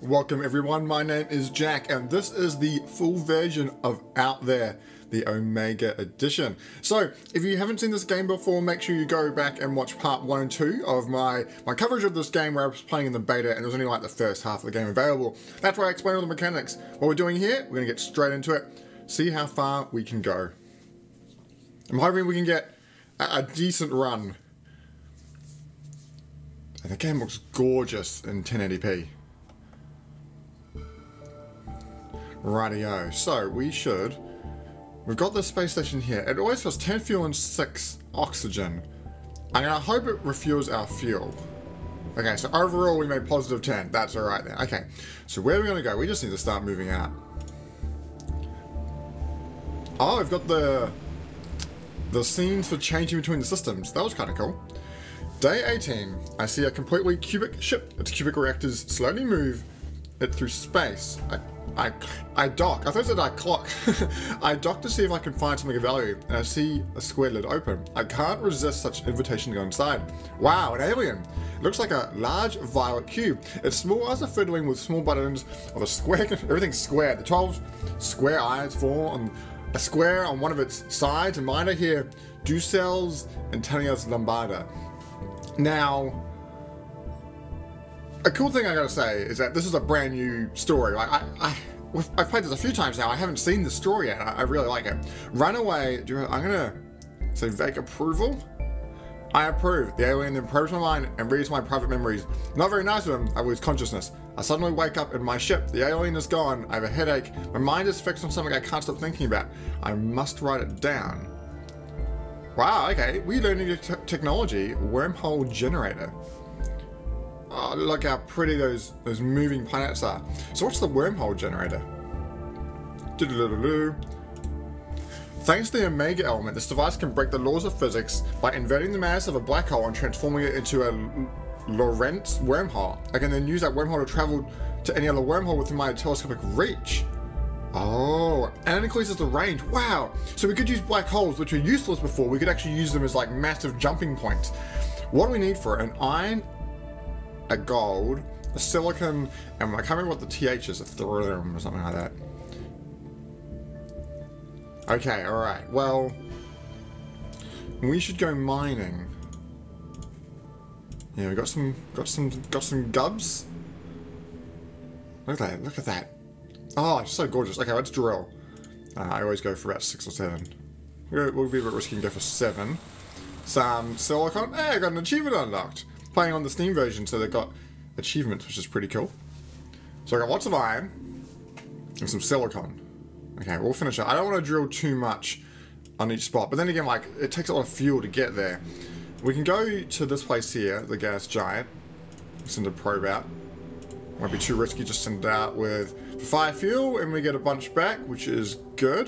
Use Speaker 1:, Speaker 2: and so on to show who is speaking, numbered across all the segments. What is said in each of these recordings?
Speaker 1: Welcome everyone, my name is Jack and this is the full version of Out There, the Omega Edition. So if you haven't seen this game before, make sure you go back and watch part 1 and 2 of my coverage of this game where I was playing in the beta and it was only like the first half of the game available. That's where I explain all the mechanics. What we're doing here, we're going to get straight into it, see how far we can go. I'm hoping we can get a decent run. And the game looks gorgeous in 1080p. Rightio, so we've got this space station here. It always has 10 fuel and 6 oxygen. I'm gonna hope it refuels our fuel. Okay, so overall we made positive 10. That's alright then. Okay, so where are we gonna go? We just need to start moving out. Oh, we've got the scenes for changing between the systems. That was kind of cool. Day 18. I see a completely cubic ship. Its cubic reactors slowly move it through space. I dock. I thought it said I clock. I dock to see if I can find something of value, and I see a square lid open. I can't resist such an invitation to go inside. Wow, an alien. It looks like a large violet cube. Its small eyes are fiddling with small buttons of a square. Everything's square. The 12 square eyes fall on a square on one of its sides, and mine are here. Ducels and Tanias Lombarda. Now, a cool thing I gotta say is that this is a brand new story. Like I've played this a few times now. I haven't seen the story yet. I really like it. Runaway. I'm gonna say vague approval. I approve. The alien then probes my mind and reads my private memories. Not very nice of him. I lose consciousness. I suddenly wake up in my ship. The alien is gone. I have a headache. My mind is fixed on something I can't stop thinking about. I must write it down. Wow. Okay. We learned new technology. Wormhole generator. Oh, look how pretty those moving planets are. So what's the wormhole generator? Thanks to the Omega element, this device can break the laws of physics by inverting the mass of a black hole and transforming it into a Lorentz wormhole. I can then use that wormhole to travel to any other wormhole within my telescopic reach. Oh, and it increases the range. Wow! So we could use black holes, which were useless before. We could actually use them as like massive jumping points. What do we need for it? An iron, a gold, a silicon, and I can't remember what the TH is, a thorium or something like that. Okay, alright, well, we should go mining. Yeah, we got some gubs. Look at that, look at that. Oh, it's so gorgeous. Okay, let's drill. I always go for about 6 or 7. We'll be a bit risky and go for 7. Some silicon. Hey, I got an achievement unlocked. Playing on the Steam version, so they've got achievements, which is pretty cool. So I got lots of iron and some silicon. Okay, we'll finish it. I don't want to drill too much on each spot, but then again, like, it takes a lot of fuel to get there. We can go to this place here, the gas giant. Send a probe out. Won't be too risky, just send it out with 5 fuel, and we get a bunch back, which is good.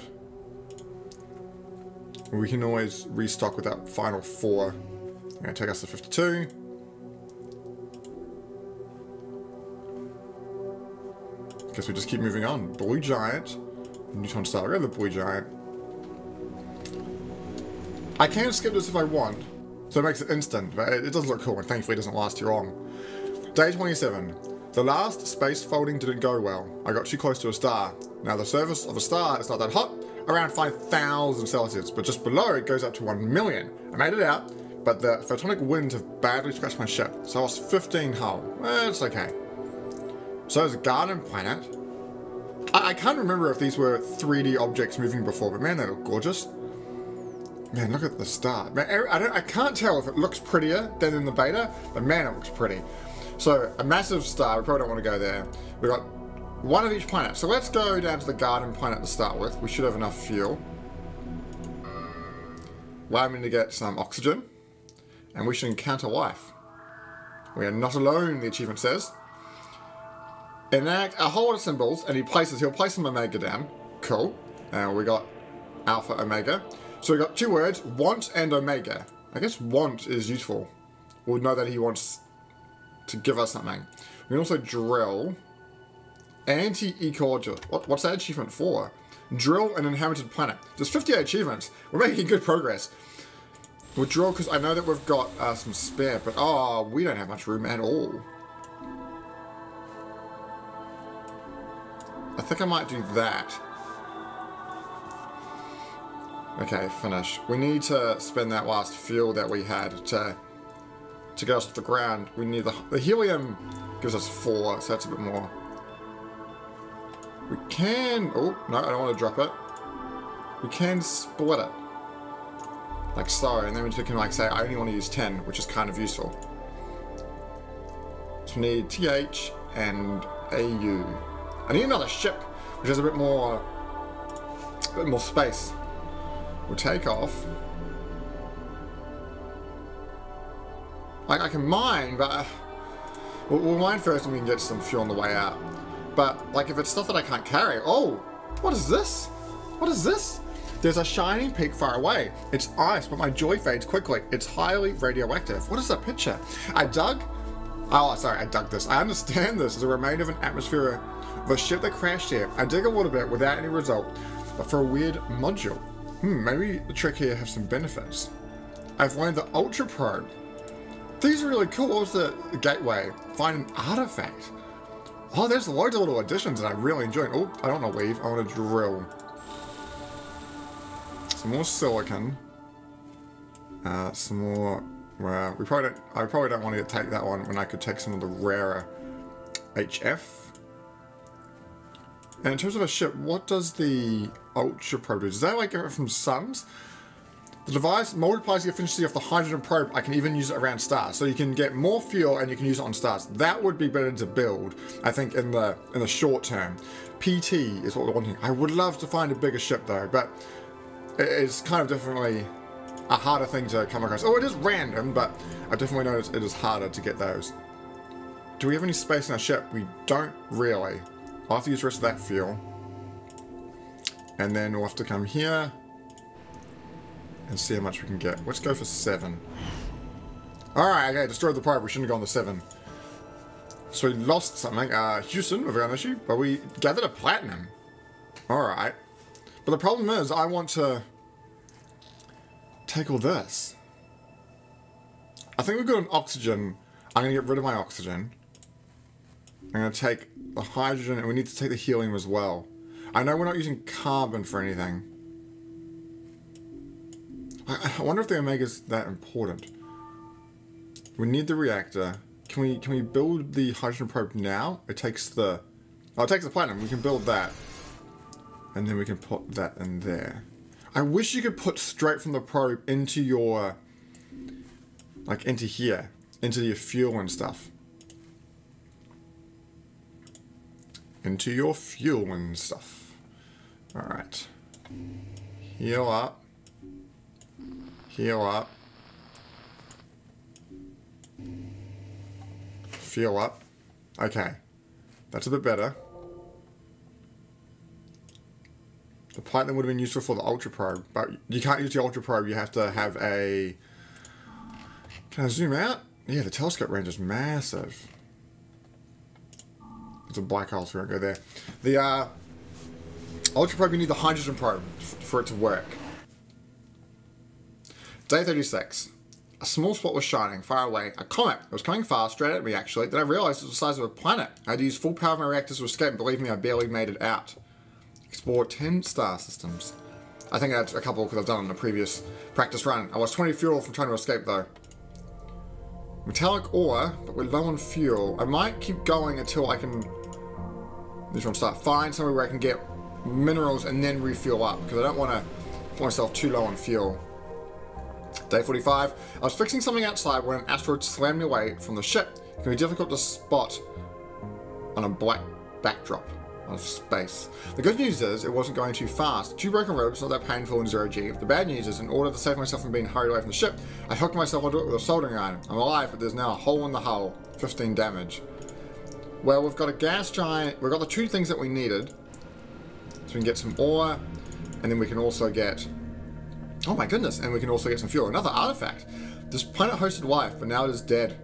Speaker 1: We can always restock with that final 4. Gonna take us to 52. Guess we just keep moving on. Blue Giant. Neutron Star. We'll go to the Blue Giant. I can skip this if I want, so it makes it instant, but it does look cool, and thankfully it doesn't last too long. Day 27. The last space folding didn't go well. I got too close to a star. Now the surface of a star is not that hot, around 5,000 Celsius, but just below it goes up to 1 million. I made it out, but the photonic winds have badly scratched my ship, so I lost 15 hull. It's okay. So there's a garden planet. I can't remember if these were 3D objects moving before, but man, they look gorgeous. Man, look at the star. Man, I can't tell if it looks prettier than in the beta, but man, it looks pretty. So, a massive star, we probably don't want to go there. We've got one of each planet. So let's go down to the garden planet to start with. We should have enough fuel. Allow me to get some oxygen. And we should encounter life. We are not alone, the achievement says. Enact a whole lot of symbols, and he'll place some Omega down. Cool. And we got Alpha Omega. So we got 2 words, want and Omega. I guess want is useful. We'll know that he wants to give us something. We can also drill. Anti-ecological. What's that achievement for? Drill an inhabited planet. There's 58 achievements. We're making good progress. We'll drill because I know that we've got some spare, but we don't have much room at all. I think I might do that. Okay, finish. We need to spend that last fuel that we had to get us off the ground. We need the helium gives us 4, so that's a bit more. We can... Oh, no, I don't want to drop it. We can split it. Like so, and then we can like say, I only want to use 10, which is kind of useful. So we need TH and AU. I need another ship, which has a bit more space. We'll take off. Like, I can mine, but we'll mine first and we can get some fuel on the way out. But, like, if it's stuff that I can't carry... Oh! What is this? What is this? There's a shining peak far away. It's ice, but my joy fades quickly. It's highly radioactive. What is that picture? I dug this. I understand this as a remainder of an atmosphere of a ship that crashed here. I dig a little bit without any result, but for a weird module. Maybe the trick here has some benefits. I've learned the Ultra Probe. These are really cool. What was the gateway? Find an artifact. Oh, there's loads of little additions that I really enjoy. Oh, I don't want to weave. I want to drill. Some more silicon. Some more... Well, I probably don't want to take that one when I could take some of the rarer HF. And in terms of a ship, what does the Ultra Probe do? Does that like get from suns? The device multiplies the efficiency of the hydrogen probe. I can even use it around stars. So you can get more fuel and you can use it on stars. That would be better to build, I think, in the short term. PT is what we're wanting. I would love to find a bigger ship though, but it's kind of definitely a harder thing to come across. Oh, it is random, but I definitely noticed it is harder to get those. Do we have any space in our ship? We don't really. I'll have to use the rest of that fuel. And then we'll have to come here and see how much we can get. Let's go for 7. Alright, okay, destroyed the probe. We shouldn't have gone to 7. So we lost something. Houston, a very issue, but we gathered a platinum. Alright. But the problem is, I want to take all this. I think we've got an oxygen. I'm going to get rid of my oxygen. I'm going to take the hydrogen, and we need to take the helium as well. I know we're not using carbon for anything. I wonder if the Omega's that important. We need the reactor. Can we build the hydrogen probe now? It takes the... Oh, it takes the platinum. We can build that. And then we can put that in there. I wish you could put straight from the probe into your... Like, into here. Into your fuel and stuff. Into your fuel and stuff. Alright. Heal up. Heal up. Fuel up. Okay. That's a bit better. The platinum would have been useful for the Ultra Probe, but you can't use the Ultra Probe, you have to have a... Can I zoom out? Yeah, the telescope range is massive. It's a black hole, so we won't go there. The Ultra Probe, you need the hydrogen probe for it to work. Day 36. A small spot was shining far away. A comet. It was coming fast, straight at me actually. Then I realized it was the size of a planet. I had to use full power of my reactors to escape, and believe me, I barely made it out. Explore 10 star systems. I think that's a couple because I've done in a previous practice run. I was 20 fuel from trying to escape though. Metallic ore, but we're low on fuel. I might keep going until I can... This one start. Find somewhere where I can get minerals and then refuel up, because I don't want to put myself too low on fuel. Day 45. I was fixing something outside when an asteroid slammed me away from the ship. It can be difficult to spot on a black backdrop of space. The good news is it wasn't going too fast. 2 broken ropes, not that painful in 0G. The bad news is, in order to save myself from being hurried away from the ship, I hooked myself onto it with a soldering iron. I'm alive, but there's now a hole in the hull. 15 damage. Well, we've got a gas giant. We've got the 2 things that we needed. So we can get some ore, and then we can also get... Oh my goodness, and we can also get some fuel. Another artifact. This planet hosted life, but now it is dead.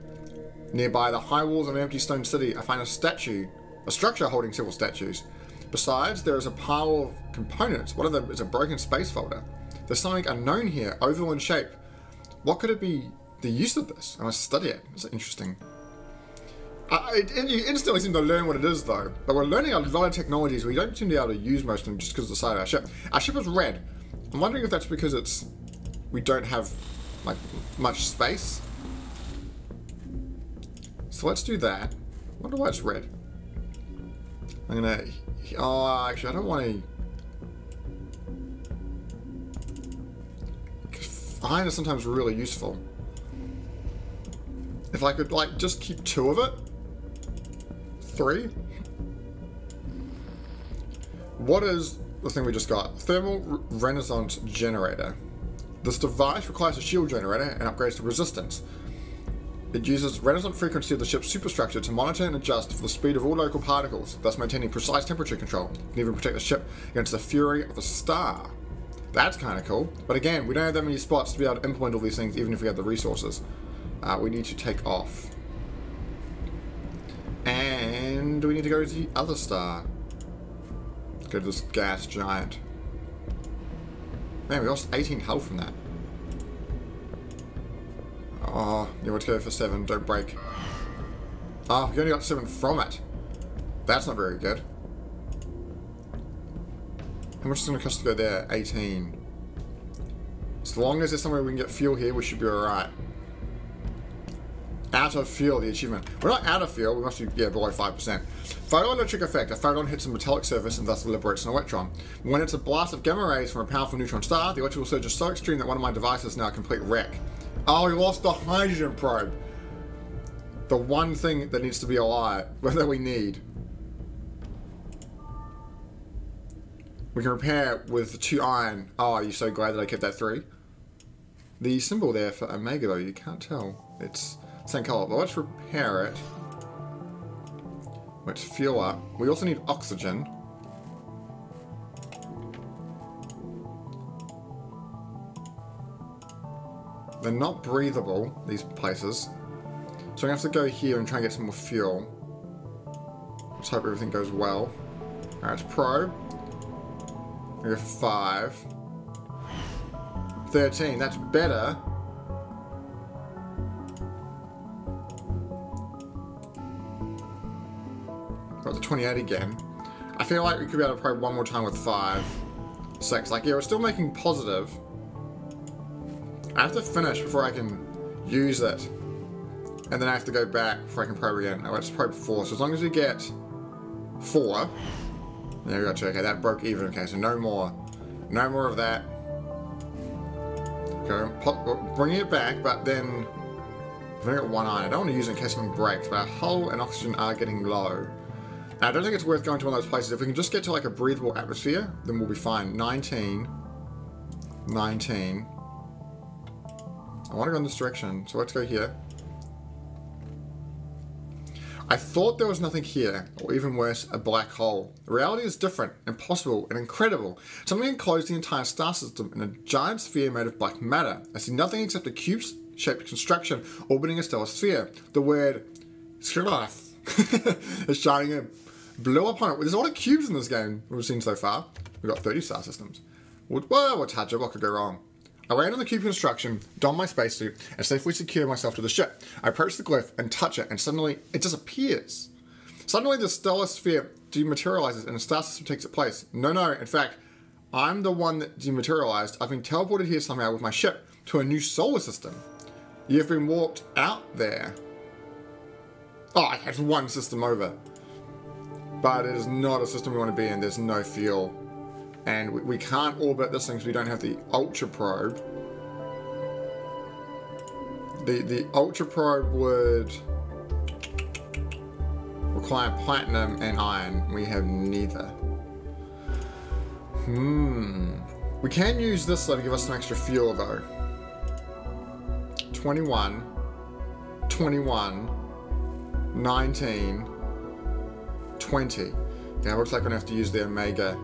Speaker 1: Nearby the high walls of an empty stone city, I find a structure holding several statues. Besides, there is a pile of components. One of them is a broken space folder. There's something unknown here, oval in shape. What could it be, the use of this? I must study it. It's interesting. You instantly seem to learn what it is though. But we're learning a lot of technologies we don't seem to be able to use most of them just because of the side of our ship. Our ship is red. I'm wondering if that's because we don't have like much space. So let's do that. I wonder why it's red. I'm gonna... Oh, actually I don't want to... Iron is sometimes really useful. If I could, like, just keep 2 of it. 3. What is the thing we just got? Thermal Renaissance Generator. This device requires a shield generator and upgrades to resistance. It uses resonant frequency of the ship's superstructure to monitor and adjust for the speed of all local particles, thus maintaining precise temperature control. It can even protect the ship against the fury of a star. That's kind of cool. But again, we don't have that many spots to be able to implement all these things, even if we have the resources. We need to take off. And we need to go to the other star. Let's go to this gas giant. Man, we lost 18 health from that. Oh, yeah, let's go for 7. Don't break. Oh, we only got 7 from it. That's not very good. How much is it going to cost to go there? 18. As long as there's somewhere we can get fuel here, we should be alright. Out of fuel, the achievement. We're not out of fuel, we must be, yeah, below 5%. Photoelectric effect. A photon hits a metallic surface and thus liberates an electron. When it's a blast of gamma rays from a powerful neutron star, the electrical surge is so extreme that one of my devices is now a complete wreck. Oh, we lost the hydrogen probe. The one thing that needs to be alive, that we need. We can repair with the 2 iron. Oh, are you so glad that I kept that 3? The symbol there for Omega, though, you can't tell. It's same color, but let's repair it. Let's fuel up. We also need oxygen. They're not breathable, these places. So I'm going to have to go here and try and get some more fuel. Let's hope everything goes well. Alright, it's probe. We go 5. 13, that's better. Got the 28 again. I feel like we could be able to probe one more time with 5. 6, like, yeah, we're still making positive. I have to finish before I can use it. And then I have to go back before I can probe again. Now let's probe 4. So as long as we get 4. There we go, okay, that broke even. Okay, so no more. No more of that. Okay, bringing it back, but then I've only got 1 iron. I don't want to use it in case something breaks, but our hull and oxygen are getting low. Now, I don't think it's worth going to one of those places. If we can just get to like a breathable atmosphere, then we'll be fine. 19. 19. I want to go in this direction, so let's go here. I thought there was nothing here, or even worse, a black hole. Reality is different, impossible, and incredible. Something enclosed the entire star system in a giant sphere made of black matter. I see nothing except a cube-shaped construction orbiting a stellar sphere. The word Skraf is shining a blue upon it. There's a lot of cubes in this game we've seen so far. We've got 30 star systems. Whoa, what's hard job? What could go wrong? I land on the cube construction, don my spacesuit, and safely secure myself to the ship. I approach the glyph and touch it, and suddenly it disappears. Suddenly the stellar sphere dematerializes and a star system takes its place. No, in fact, I'm the one that dematerialized. I've been teleported here somehow with my ship to a new solar system. You've been warped out there. Oh, I had 1 system over. But it is not a system we want to be in. There's no fuel. And we can't orbit this thing because we don't have the Ultra Probe. The Ultra Probe would require platinum and iron. We have neither. We can use this though to give us some extra fuel though. 21. 21. 19. 20. Yeah, looks like we're gonna have to use the Omega.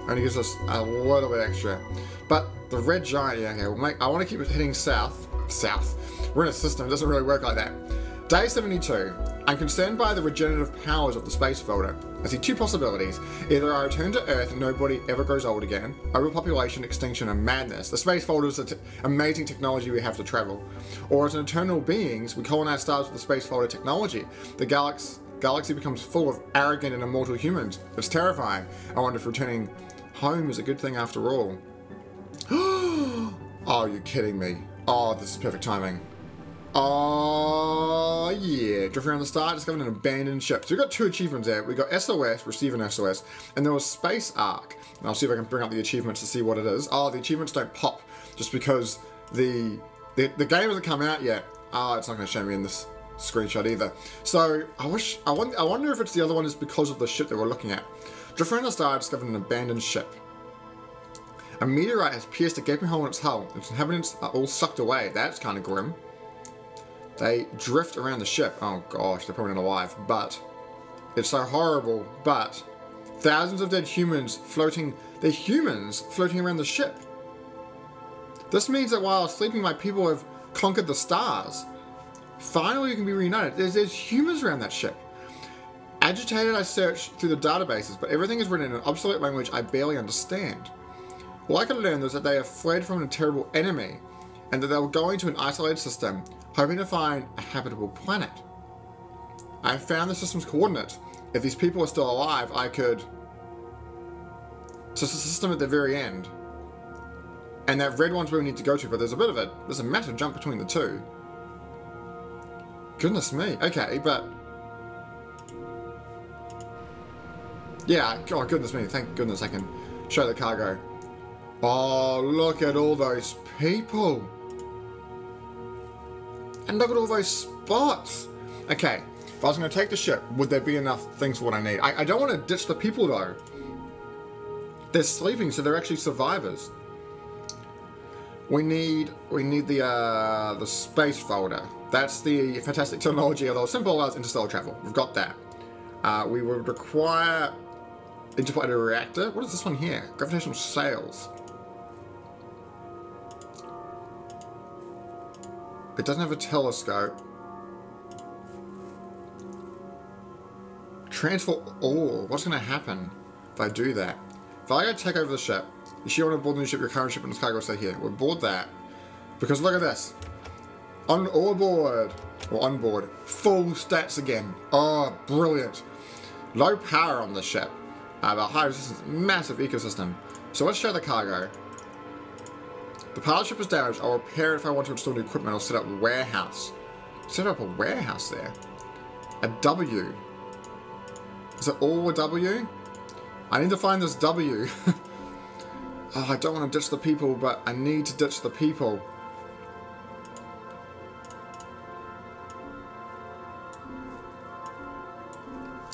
Speaker 1: Only gives us a little bit extra. But the red giant, yeah, okay, I want to keep it heading south. South. We're in a system, it doesn't really work like that. Day 72. I'm concerned by the regenerative powers of the space folder. I see two possibilities. Either I return to Earth and nobody ever grows old again, overpopulation, extinction, and madness. The space folder is the amazing technology we have to travel. Or as eternal beings, we colonize stars with the space folder technology. The galaxy becomes full of arrogant and immortal humans. It's terrifying. I wonder if returning home is a good thing after all. Oh, you're kidding me. Oh, this is perfect timing. Oh, yeah. Drift around the star, discovered an abandoned ship. So we've got 2 achievements there. We got SOS, receive an SOS, and there was Space Arc. And I'll see if I can bring up the achievements to see what it is. Oh, the achievements don't pop just because the game hasn't come out yet. Oh, it's not going to show me in this screenshot either. So I wonder if it's the other one is because of the ship that we're looking at. Drift around the star, discovered an abandoned ship. A meteorite has pierced a gaping hole in its hull. Its inhabitants are all sucked away. That's kind of grim. They drift around the ship. Oh gosh, they're probably not alive. But it's so horrible. But thousands of dead humans floating. They're humans floating around the ship. This means that while sleeping, my people have conquered the stars. Finally, we can be reunited. There's humans around that ship. Agitated, I searched through the databases, but everything is written in an obsolete language I barely understand. All I could learn was that they have fled from a terrible enemy, and that they were going to an isolated system, hoping to find a habitable planet. I have found the system's coordinates. If these people are still alive, I could... So it's the system at the very end. And that red one's where we need to go to, but there's a massive jump between the two. Goodness me. Okay, but... Yeah, oh goodness me, thank goodness I can show the cargo. Oh, look at all those people. And look at all those spots. Okay, if I was going to take the ship, would there be enough things for what I need? I don't want to ditch the people though. They're sleeping, so they're actually survivors. We need the space folder. That's the fantastic technology, although simple as interstellar travel. We've got that. We would require interplanetary reactor. What is this one here? Gravitational sails. It doesn't have a telescope. Transfer all. What's going to happen if I do that? If I go take over the ship, you sure want to board the new ship, your current ship and its cargo stay here. We'll board that. Because look at this. On board. Or on board. Full stats again. Oh, brilliant. Low power on the ship. But high resistance. Massive ecosystem. So let's show the cargo. The pilot ship is damaged. I'll repair it if I want to install new equipment or set up a warehouse. Set up a warehouse there. A W. Is it all a W? I need to find this W. Oh, I don't want to ditch the people, but I need to ditch the people.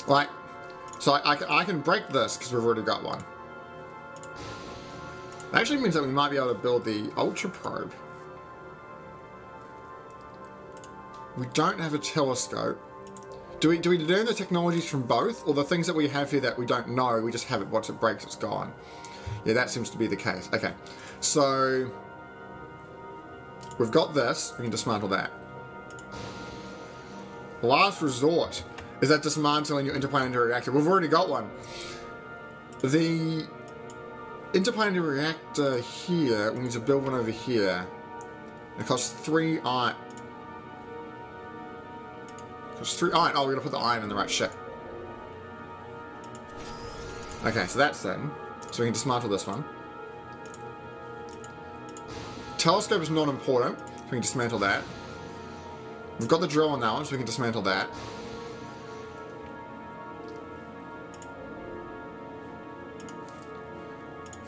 Speaker 1: Like, so I can break this because we've already got one. That actually means that we might be able to build the Ultra Probe. We don't have a telescope. Do we learn the technologies from both, or the things that we have here that we don't know, we just have it, once it breaks, it's gone? Yeah, that seems to be the case. Okay, so we've got this, we can dismantle that. Last resort. Is that dismantling your interplanetary reactor? We've already got one. The interplanetary reactor here, we need to build one over here. It costs 3 iron. Costs 3 iron. Oh, we're going to put the iron in the right ship. Okay, so that's done. So we can dismantle this one. Telescope is not important, so we can dismantle that. We've got the drill on that one, so we can dismantle that.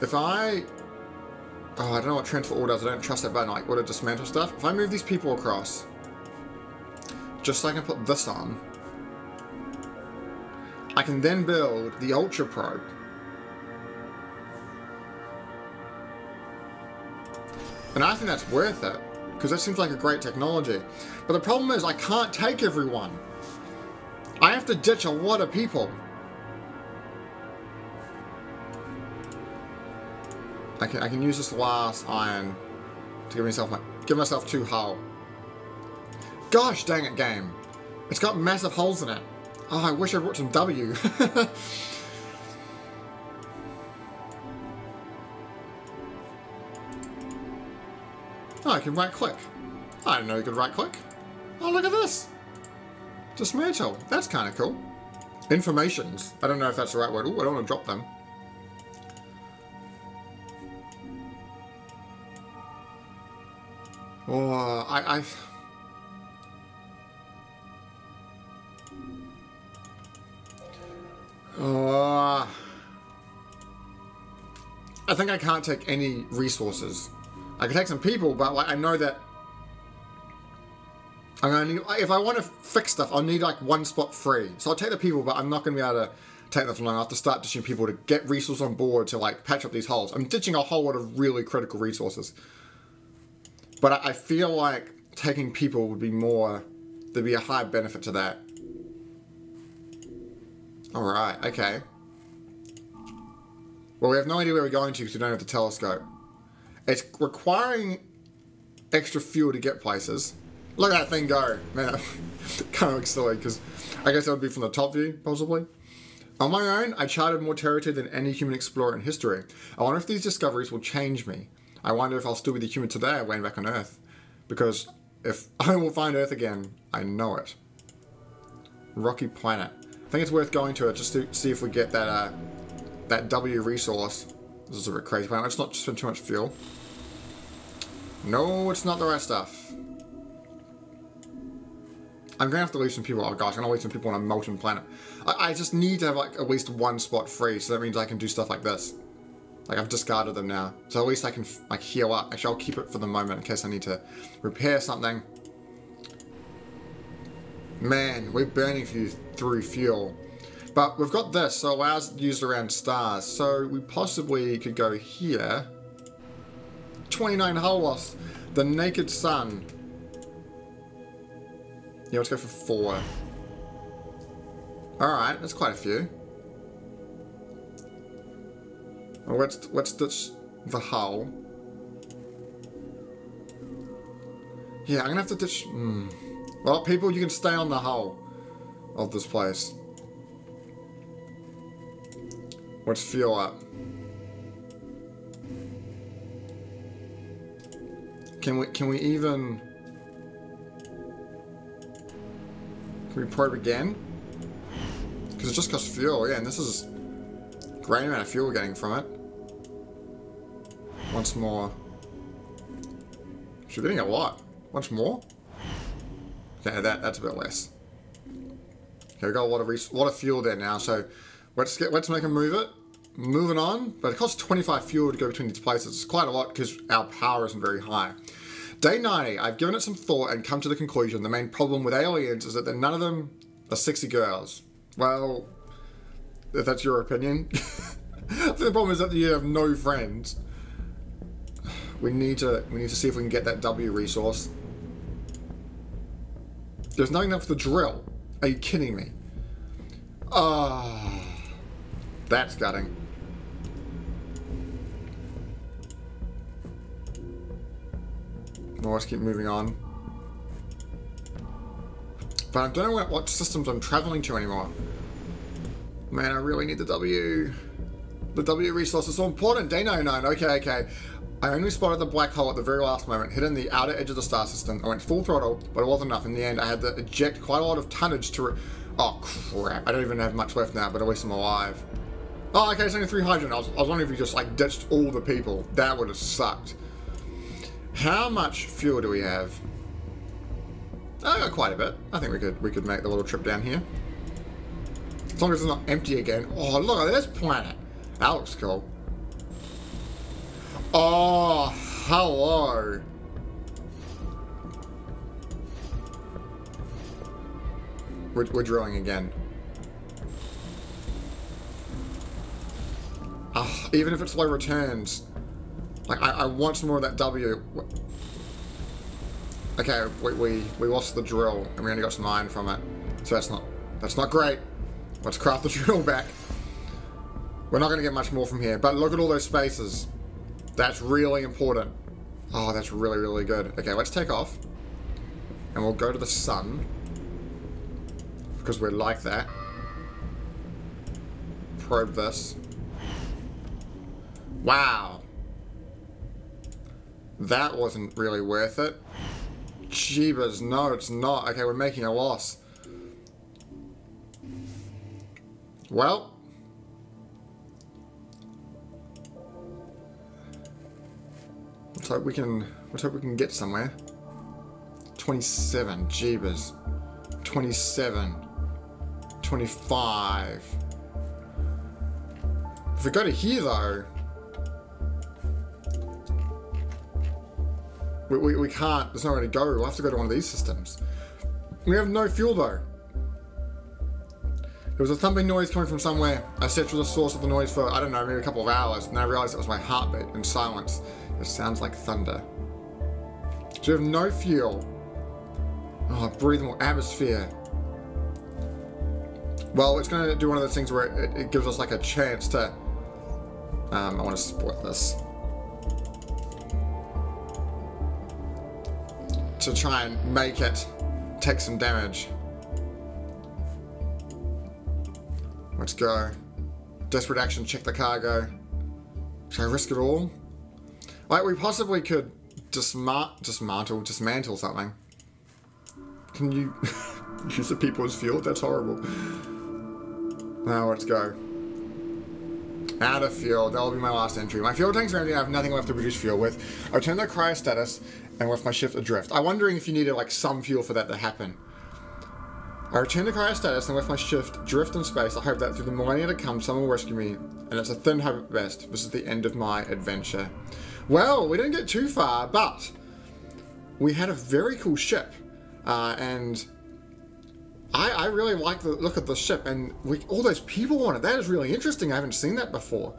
Speaker 1: If I... Oh, I don't know what transfer all does. I don't trust that button. Like, what to dismantle stuff. If I move these people across, just so I can put this on, I can then build the Ultra Probe. And I think that's worth it, because that seems like a great technology. But the problem is I can't take everyone. I have to ditch a lot of people. I can use this last iron to give myself 2 hull. Gosh dang it, game. It's got massive holes in it. Oh, I wish I brought some W. Oh, I can right click. I didn't know you could right click. Oh, look at this. Dismantle. That's kind of cool. Informations. I don't know if that's the right word. Ooh, I don't want to drop them. Oh, I think I can't take any resources. I can take some people, but like, I know that I'm gonna need, if I want to fix stuff, I'll need like one spot free. So I'll take the people, but I'm not gonna be able to take them for long. I'll have to start ditching people to get resources on board to like patch up these holes. I'm ditching a whole lot of really critical resources. But I feel like taking people would be more, there'd be a high benefit to that. Alright, okay. Well, we have no idea where we're going to because we don't have the telescope. It's requiring extra fuel to get places. Look at that thing go. Man, that kind of looks silly because I guess that would be from the top view, possibly. On my own, I charted more territory than any human explorer in history. I wonder if these discoveries will change me. I wonder if I'll still be the human today when back on Earth. Because if I will find Earth again, I know it. Rocky planet. I think it's worth going to it just to see if we get that that W resource. This is a bit crazy planet. Let's not spend too much fuel. No, it's not the right stuff. I'm gonna have to leave some people. Oh gosh, I'm gonna leave some people on a molten planet. I just need to have like at least one spot free, so that means I can do stuff like this. Like I've discarded them now, so at least I can like heal up. Actually, I'll keep it for the moment in case I need to repair something. Man, we're burning through fuel. But we've got this, so it allows it used around stars. So we possibly could go here. 29 hull loss. The naked sun. Yeah, let's go for 4. Alright, that's quite a few. Well, let's ditch the hull. Yeah, I'm gonna have to ditch... Well, people, you can stay on the hull of this place. Let's fuel up. Can we even... Can we probe again? Because it just costs fuel, yeah, and this is a great amount of fuel we're getting from it. Once more. We're getting a lot. Once more? Okay, that's a bit less. Okay, we've got a lot of fuel there now, so let's make them move it. Moving on, but it costs 25 fuel to go between these places. It's quite a lot because our power isn't very high. Day 90, I've given it some thought and come to the conclusion the main problem with aliens is that none of them are sexy girls. Well, if that's your opinion. I think the problem is that you have no friends. We need to see if we can get that W resource. There's nothing enough for the drill. Are you kidding me? Ah, that's gutting. Well, let's keep moving on. But I don't know what systems I'm traveling to anymore. Man, I really need the W. The W resource is so important. Day 99. Okay. I only spotted the black hole at the very last moment, hit in the outer edge of the star system. I went full throttle, but it wasn't enough. In the end, I had to eject quite a lot of tonnage to... Oh, crap. I don't even have much left now, but at least I'm alive. Oh, okay, it's only 3 hydrogen. I was wondering if you just, like, ditched all the people. That would have sucked. How much fuel do we have? Oh, quite a bit. I think we could make the little trip down here. As long as it's not empty again. Oh, look at this planet. That looks cool. Oh, hello. We're drilling again. Oh, even if it's low returns. Like, I want some more of that W. Okay, we lost the drill, and we only got some iron from it. So that's not great. Let's craft the drill back. We're not going to get much more from here, but look at all those spaces. That's really important. Oh, that's really, really good. Okay, let's take off. And we'll go to the sun. because we're like that. Probe this. Wow. That wasn't really worth it. Jeebus, no, it's not. Okay, we're making a loss. Well. Let's hope we can get somewhere. 27, jeebus. 27. 25. If we go to here though, we can't, there's nowhere to go. We'll have to go to one of these systems. We have no fuel though. There was a thumping noise coming from somewhere. I searched for the source of the noise for, I don't know, maybe a couple of hours, and I realized it was my heartbeat in silence. It sounds like thunder. So we have no fuel. Oh, breathe more atmosphere. Well, it's going to do one of those things where it gives us like a chance to... I want to sport this. To try and make it take some damage. Let's go. Desperate action, check the cargo. Should I risk it all? Like, we possibly could dismantle something. Can you use the people's fuel? That's horrible. Now let's go. Out of fuel. That'll be my last entry. My fuel tanks are empty. I have nothing left to produce fuel with. I return the cryo status and with my shift adrift. I'm wondering if you needed like some fuel for that to happen. I return to cryo status and with my shift drift in space. I hope that through the millennia to come, someone will rescue me. And it's a thin hope at best. This is the end of my adventure. Well, we didn't get too far, but we had a very cool ship. And I really like the look of the ship, and all those people on it. That is really interesting. I haven't seen that before.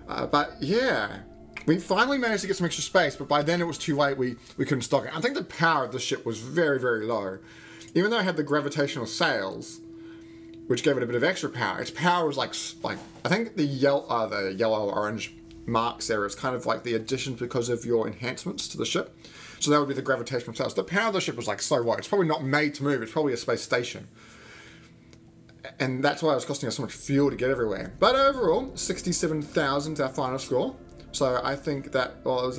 Speaker 1: But yeah, we finally managed to get some extra space, but by then it was too late. We couldn't stock it. I think the power of the ship was very, very low. Even though it had the gravitational sails, which gave it a bit of extra power, its power was like I think the yellow orange marks there is kind of like the addition because of your enhancements to the ship. So that would be the gravitational sails. The power of the ship was like so low. It's probably not made to move. It's probably a space station. And that's why it was costing us so much fuel to get everywhere. But overall, 67,000 is our final score. So I think that was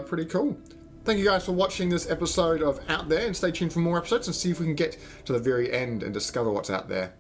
Speaker 1: pretty cool. Thank you guys for watching this episode of Out There, and stay tuned for more episodes and see if we can get to the very end and discover what's out there.